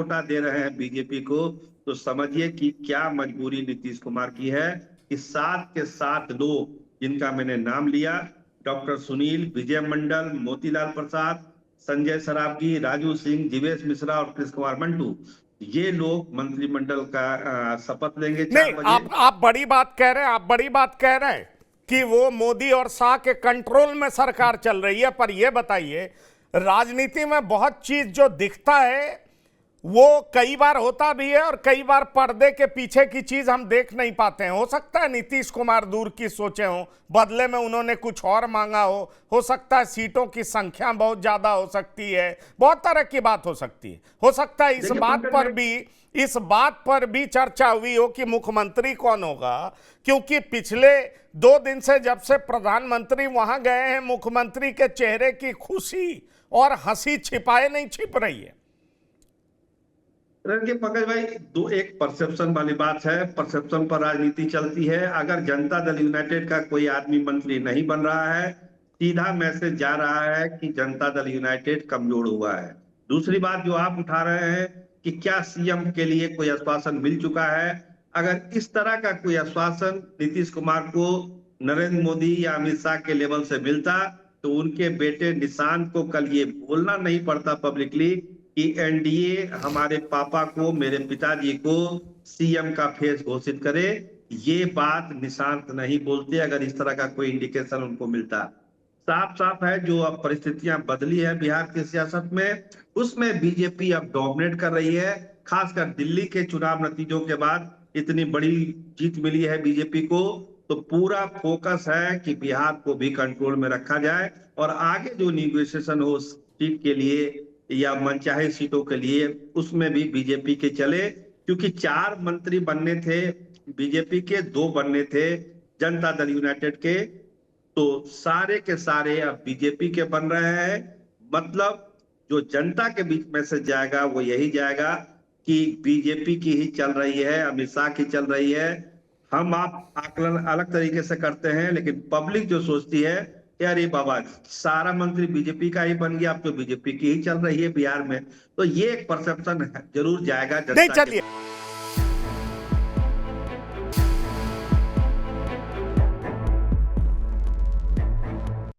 कोटा दे रहे हैं बीजेपी को, तो समझिए कि क्या मजबूरी नीतीश कुमार की है कि 7 के 7 लोग जिनका मैंने नाम लिया, डॉक्टर सुनील, विजय मंडल, मोतीलाल प्रसाद, संजय सरावगी, राजू सिंह, जीवेश मिश्रा और कृष्ण कुमार मंटू, ये लोग मंत्रिमंडल का शपथ लेंगे 4 नहीं, बजे। आप बड़ी बात कह रहे हैं, आप बड़ी बात कह रहे हैं कि वो मोदी और शाह के कंट्रोल में सरकार चल रही है, पर ये बताइए, राजनीति में बहुत चीज जो दिखता है वो कई बार होता भी है और कई बार पर्दे के पीछे की चीज हम देख नहीं पाते हैं। हो सकता है नीतीश कुमार दूर की सोचे हो, बदले में उन्होंने कुछ और मांगा हो सकता है सीटों की संख्या बहुत ज्यादा हो सकती है, बहुत तरह की बात हो सकती है। हो सकता है इस बात पर भी चर्चा हुई हो कि मुख्यमंत्री कौन होगा, क्योंकि पिछले 2 दिन से जब से प्रधानमंत्री वहां गए हैं, मुख्यमंत्री के चेहरे की खुशी और हंसी छिपाए नहीं छिप रही है। देखिए पंकज भाई, एक परसेप्शन वाली बात है, परसेप्शन पर राजनीति चलती है। अगर जनता दल यूनाइटेड का कोई आदमी मंत्री नहीं बन रहा है, सीधा मैसेज जा रहा है कि जनता दल यूनाइटेड कमजोर हुआ है। दूसरी बात जो आप उठा रहे हैं कि क्या सीएम के लिए कोई आश्वासन मिल चुका है, अगर इस तरह का कोई आश्वासन नीतीश कुमार को नरेंद्र मोदी या अमित शाह के लेवल से मिलता तो उनके बेटे निशांत को कल ये बोलना नहीं पड़ता पब्लिकली कि एनडीए हमारे पापा को, मेरे पिताजी को सीएम का फेस घोषित करे। ये बात निशांत नहीं बोलते अगर इस तरह का कोई इंडिकेशन उनको मिलता। साफ साफ है जो अब परिस्थितियां बदली है बिहार की सियासत में, उसमें बीजेपी अब डोमिनेट कर रही है। खासकर दिल्ली के चुनाव नतीजों के बाद इतनी बड़ी जीत मिली है बीजेपी को, तो पूरा फोकस है कि बिहार को भी कंट्रोल में रखा जाए और आगे जो निगोशिएशन हो सीट के लिए या मनचाहे सीटों के लिए उसमें भी बीजेपी के चले, क्योंकि 4 मंत्री बनने थे बीजेपी के, 2 बनने थे जनता दल यूनाइटेड के, तो सारे के सारे अब बीजेपी के बन रहे हैं। मतलब जो जनता के बीच मैसेज जाएगा वो यही जाएगा कि बीजेपी की ही चल रही है, अमित शाह की चल रही है। हम आप आकलन अलग तरीके से करते हैं, लेकिन पब्लिक जो सोचती है अरे बाबा सारा मंत्री बीजेपी का ही बन गया, अब तो बीजेपी की ही चल रही है बिहार में, तो ये एक परसेप्शन जरूर जाएगा नहीं, जनता के। चलिए।